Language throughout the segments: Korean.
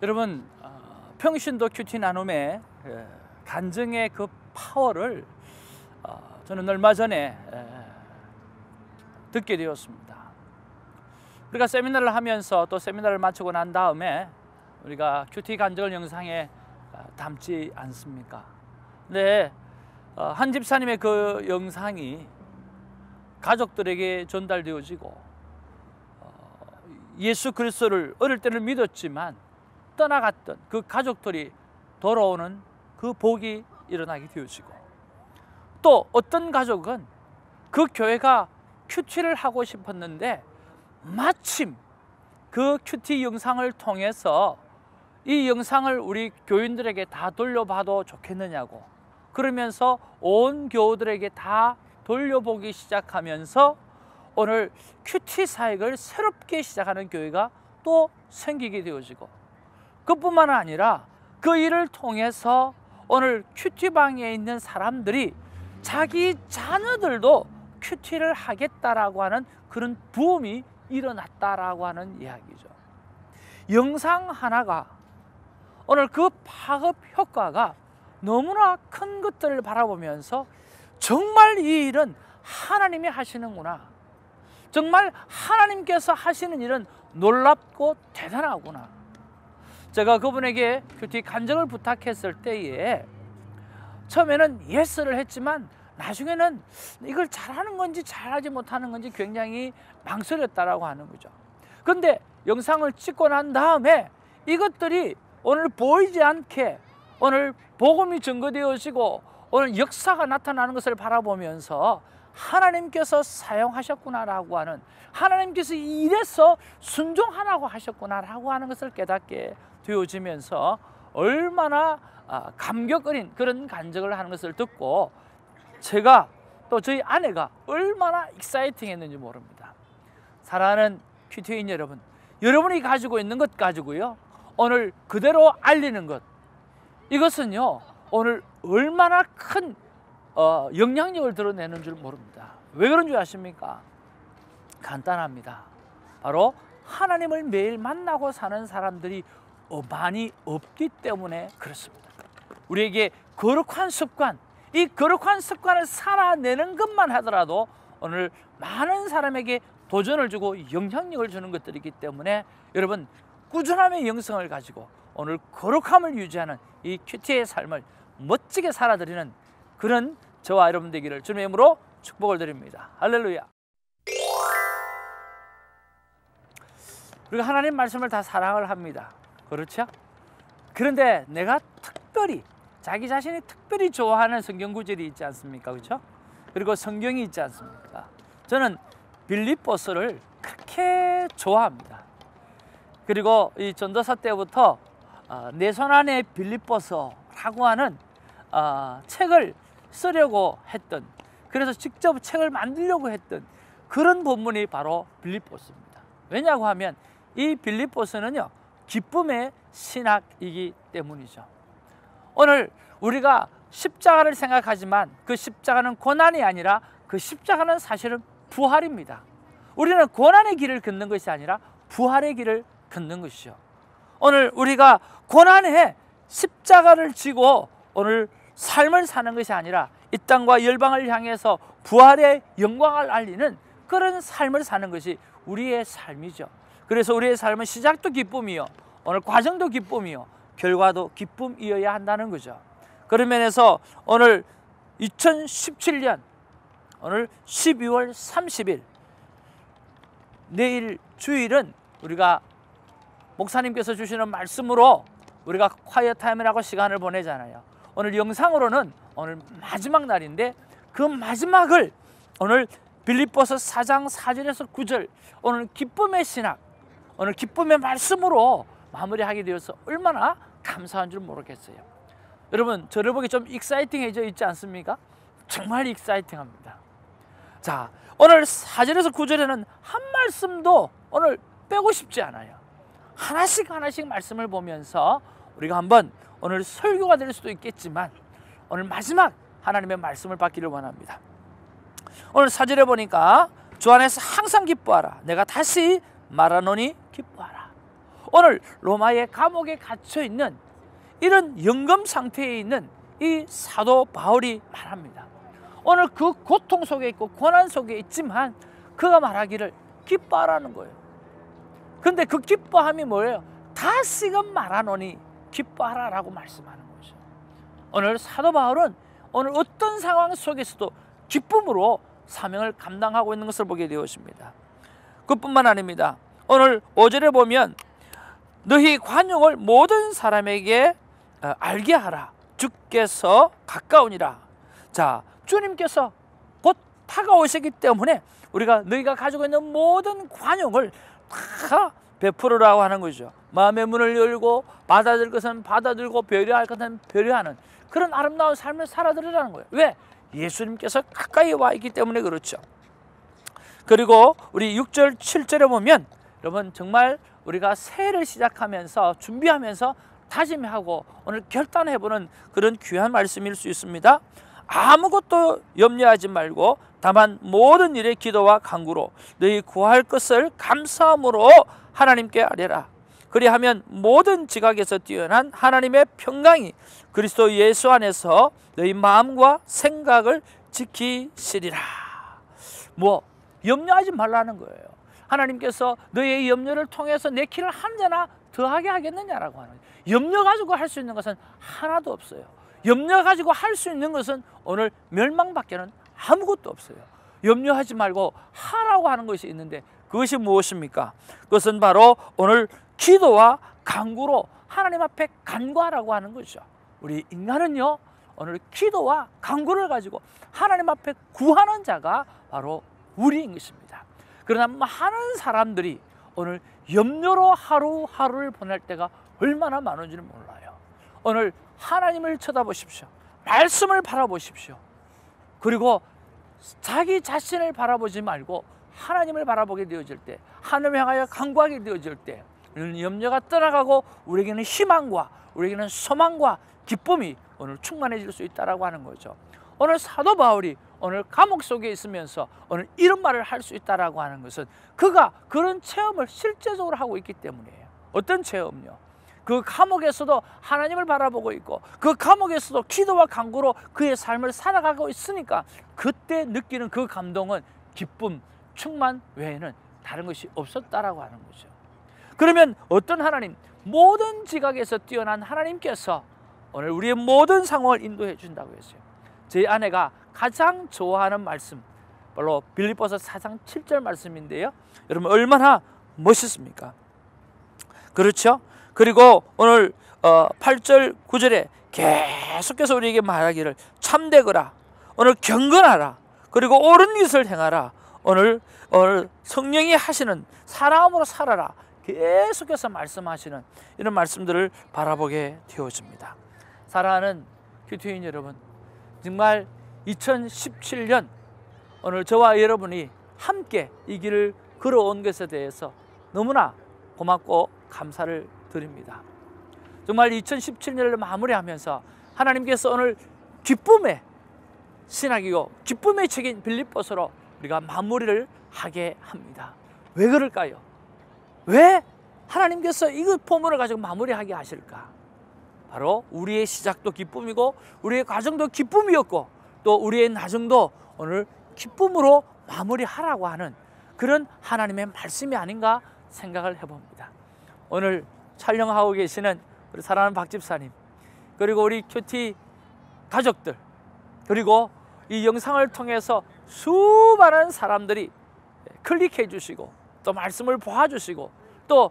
여러분, 평신도 큐티 나눔의 간증의 그 파워를 저는 얼마 전에 듣게 되었습니다. 우리가 세미나를 하면서 또 세미나를 마치고 난 다음에 우리가 큐티 간증을 영상에 담지 않습니까? 근데 한 집사님의 그 영상이 가족들에게 전달되어지고 예수 그리스도를 어릴 때는 믿었지만 떠나갔던 그 가족들이 돌아오는 그 복이 일어나게 되어지고, 또 어떤 가족은 그 교회가 큐티를 하고 싶었는데 마침 그 큐티 영상을 통해서 이 영상을 우리 교인들에게 다 돌려봐도 좋겠느냐고, 그러면서 온 교우들에게 다 돌려보기 시작하면서 오늘 큐티 사역을 새롭게 시작하는 교회가 또 생기게 되어지고, 그뿐만 아니라 그 일을 통해서 오늘 큐티방에 있는 사람들이 자기 자녀들도 큐티를 하겠다라고 하는 그런 부음이 일어났다라고 하는 이야기죠. 영상 하나가 오늘 그 파급 효과가 너무나 큰 것들을 바라보면서 정말 이 일은 하나님이 하시는구나, 정말 하나님께서 하시는 일은 놀랍고 대단하구나. 제가 그분에게 큐티 간증을 부탁했을 때에 처음에는 예스를 했지만 나중에는 이걸 잘하는 건지 잘하지 못하는 건지 굉장히 망설였다라고 하는 거죠. 그런데 영상을 찍고 난 다음에 이것들이 오늘 보이지 않게 오늘 복음이 증거되어지고 오늘 역사가 나타나는 것을 바라보면서 하나님께서 사용하셨구나라고 하는, 하나님께서 이래서 순종하라고 하셨구나라고 하는 것을 깨닫게 되어지면서 얼마나 감격 어린 그런 간증을 하는 것을 듣고 제가 또 저희 아내가 얼마나 익사이팅했는지 모릅니다. 사랑하는 큐티인 여러분, 여러분이 가지고 있는 것 가지고요 오늘 그대로 알리는 것, 이것은요 오늘 얼마나 큰 영향력을 드러내는 줄 모릅니다. 왜 그런 줄 아십니까? 간단합니다. 바로 하나님을 매일 만나고 사는 사람들이 많이 없기 때문에 그렇습니다. 우리에게 거룩한 습관, 이 거룩한 습관을 살아내는 것만 하더라도 오늘 많은 사람에게 도전을 주고 영향력을 주는 것들이기 때문에 여러분, 꾸준함의 영성을 가지고 오늘 거룩함을 유지하는 이 큐티의 삶을 멋지게 살아드리는 그런 저와 여러분 되기를 주님의 이름으로 축복을 드립니다. 할렐루야. 우리가 하나님 말씀을 다 사랑을 합니다. 그렇죠? 그런데 내가 특별히 자기 자신이 특별히 좋아하는 성경 구절이 있지 않습니까? 그렇죠? 그리고 성경이 있지 않습니까? 저는 빌립보서를 그렇게 좋아합니다. 그리고 이 전도사 때부터 내 손 안에 빌립보서라고 하는 책을 쓰려고 했던, 그래서 직접 책을 만들려고 했던 그런 본문이 바로 빌립보서입니다. 왜냐고 하면 이 빌립보서는요 기쁨의 신학이기 때문이죠. 오늘 우리가 십자가를 생각하지만 그 십자가는 고난이 아니라 그 십자가는 사실은 부활입니다. 우리는 고난의 길을 걷는 것이 아니라 부활의 길을 걷는 것이죠. 오늘 우리가 고난의 십자가를 지고 오늘 삶을 사는 것이 아니라 이 땅과 열방을 향해서 부활의 영광을 알리는 그런 삶을 사는 것이 우리의 삶이죠. 그래서 우리의 삶은 시작도 기쁨이요, 오늘 과정도 기쁨이요, 결과도 기쁨이어야 한다는 거죠. 그런 면에서 오늘 2017년 오늘 12월 30일 내일 주일은 우리가 목사님께서 주시는 말씀으로 우리가 콰이어 타임이라고 시간을 보내잖아요. 오늘 영상으로는 오늘 마지막 날인데 그 마지막을 오늘 빌립보서 4장 4절에서 9절 오늘 기쁨의 신학, 오늘 기쁨의 말씀으로 마무리하게 되어서 얼마나 감사한 줄 모르겠어요. 여러분, 저를 보기 좀 익사이팅해져 있지 않습니까? 정말 익사이팅합니다. 자, 오늘 4절에서 9절에는 한 말씀도 오늘 빼고 싶지 않아요. 하나씩 하나씩 말씀을 보면서 우리가 한번 오늘 설교가 될 수도 있겠지만 오늘 마지막 하나님의 말씀을 받기를 원합니다. 오늘 4절에 보니까 주 안에서 항상 기뻐하라. 내가 다시 말하노니 기뻐하라. 오늘 로마의 감옥에 갇혀 있는 이런 영금 상태에 있는 이 사도 바울이 말합니다. 오늘 그 고통 속에 있고 고난 속에 있지만 그가 말하기를 기뻐하라는 거예요. 근데 그 기뻐함이 뭐예요? 다시금 말하노니 기뻐하라라고 말씀하는 거죠. 오늘 사도 바울은 오늘 어떤 상황 속에서도 기쁨으로 사명을 감당하고 있는 것을 보게 되었습니다. 그뿐만 아닙니다. 오늘 5절에 보면 너희 관용을 모든 사람에게 알게 하라. 주께서 가까우니라. 자, 주님께서 곧 다가오시기 때문에 우리가 너희가 가지고 있는 모든 관용을 다 베풀으라고 하는 거죠. 마음의 문을 열고 받아들일 것은 받아들이고 배려할 것은 배려하는 그런 아름다운 삶을 살아들으라는 거예요. 왜? 예수님께서 가까이 와 있기 때문에 그렇죠. 그리고 우리 6절 7절에 보면 여러분 정말 우리가 새해를 시작하면서 준비하면서 다짐하고 오늘 결단해보는 그런 귀한 말씀일 수 있습니다. 아무것도 염려하지 말고 다만 모든 일에 기도와 간구로 너희 구할 것을 감사함으로 하나님께 아뢰라. 그리하면 모든 지각에서 뛰어난 하나님의 평강이 그리스도 예수 안에서 너희 마음과 생각을 지키시리라. 뭐 염려하지 말라는 거예요. 하나님께서 너의 염려를 통해서 내 키를 한 자나 더하게 하겠느냐라고 하는 거예요. 염려 가지고 할 수 있는 것은 하나도 없어요. 염려 가지고 할 수 있는 것은 오늘 멸망밖에는 아무것도 없어요. 염려하지 말고 하라고 하는 것이 있는데 그것이 무엇입니까? 그것은 바로 오늘 기도와 간구로 하나님 앞에 간구하라고 하는 거죠. 우리 인간은요 오늘 기도와 간구를 가지고 하나님 앞에 구하는 자가 바로 우리인 것입니다. 그러나 많은 사람들이 오늘 염려로 하루하루를 보낼 때가 얼마나 많은지는 몰라요. 오늘 하나님을 쳐다보십시오. 말씀을 바라보십시오. 그리고 자기 자신을 바라보지 말고 하나님을 바라보게 되어질 때, 하나님을 향하여 간구하게 되어질 때 염려가 떠나가고 우리에게는 희망과 우리에게는 소망과 기쁨이 오늘 충만해질 수 있다라고 하는 거죠. 오늘 사도 바울이 오늘 감옥 속에 있으면서 오늘 이런 말을 할 수 있다라고 하는 것은 그가 그런 체험을 실제적으로 하고 있기 때문이에요. 어떤 체험요? 그 감옥에서도 하나님을 바라보고 있고 그 감옥에서도 기도와 간구로 그의 삶을 살아가고 있으니까 그때 느끼는 그 감동은 기쁨, 충만 외에는 다른 것이 없었다라고 하는 거죠. 그러면 어떤 하나님, 모든 지각에서 뛰어난 하나님께서 오늘 우리의 모든 상황을 인도해 준다고 했어요. 제 아내가 가장 좋아하는 말씀 바로 빌립보서 4장 7절 말씀인데요. 여러분 얼마나 멋있습니까? 그렇죠? 그리고 오늘 8절 9절에 계속해서 우리에게 말하기를 참되거라, 오늘 경건하라, 그리고 옳은 것을 행하라, 오늘 성령이 하시는 사랑함으로 살아라, 계속해서 말씀하시는 이런 말씀들을 바라보게 되어집니다. 사랑하는 큐티인 여러분, 정말 2017년 오늘 저와 여러분이 함께 이 길을 걸어온 것에 대해서 너무나 고맙고 감사를 드립니다. 정말 2017년을 마무리하면서 하나님께서 오늘 기쁨의 신학이고 기쁨의 책인 빌립보서로 우리가 마무리를 하게 합니다. 왜 그럴까요? 왜 하나님께서 이 포문을 가지고 마무리하게 하실까? 바로 우리의 시작도 기쁨이고 우리의 과정도 기쁨이었고 또 우리의 나중도 오늘 기쁨으로 마무리하라고 하는 그런 하나님의 말씀이 아닌가 생각을 해봅니다. 오늘 촬영하고 계시는 우리 사랑하는 박 집사님, 그리고 우리 큐티 가족들, 그리고 이 영상을 통해서 수많은 사람들이 클릭해 주시고 또 말씀을 보아주시고 또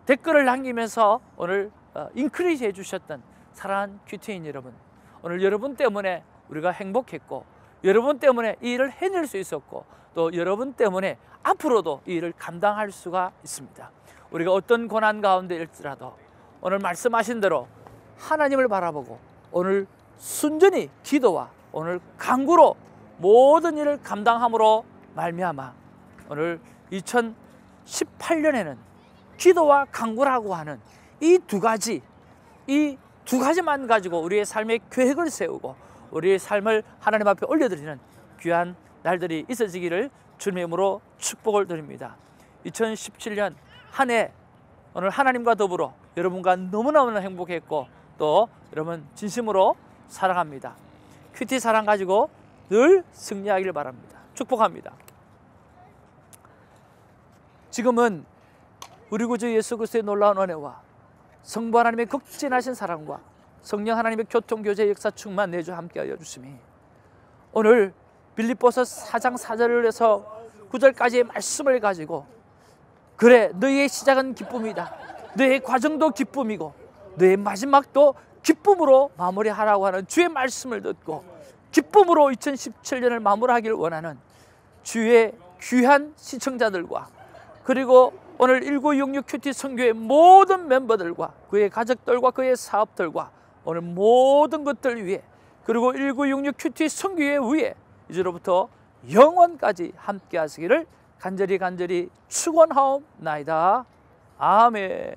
댓글을 남기면서 오늘 인크리지 해주셨던 사랑하는 큐티인 여러분, 오늘 여러분 때문에 우리가 행복했고 여러분 때문에 이 일을 해낼 수 있었고 또 여러분 때문에 앞으로도 이 일을 감당할 수가 있습니다. 우리가 어떤 고난 가운데 일지라도 오늘 말씀하신 대로 하나님을 바라보고 오늘 순전히 기도와 오늘 간구로 모든 일을 감당함으로 말미암아 오늘 2018년에는 기도와 간구라고 하는 이 두 가지만 가지고 우리의 삶의 계획을 세우고 우리의 삶을 하나님 앞에 올려드리는 귀한 날들이 있어지기를 주님의 이름으로 축복을 드립니다. 2017년 한 해 오늘 하나님과 더불어 여러분과 너무너무 행복했고 또 여러분 진심으로 사랑합니다. 큐티 사랑 가지고 늘 승리하길 바랍니다. 축복합니다. 지금은 우리 구주 예수 그리스도의 놀라운 은혜와 성부 하나님의 극진하신 사랑과 성령 하나님의 교통교제 역사 충만 내주 함께하여 주심이 오늘 빌립보서 4장 4절을 해서 9절까지의 말씀을 가지고 그래 너희의 시작은 기쁨이다, 너희의 과정도 기쁨이고 너희의 마지막도 기쁨으로 마무리하라고 하는 주의 말씀을 듣고 기쁨으로 2017년을 마무리하길 원하는 주의 귀한 시청자들과 그리고 오늘 1966 큐티 선교의 모든 멤버들과 그의 가족들과 그의 사업들과 오늘 모든 것들 위해 그리고 1966 큐티 선교회 위에 이제로부터 영원까지 함께 하시기를 간절히 축원하옵나이다. 아멘.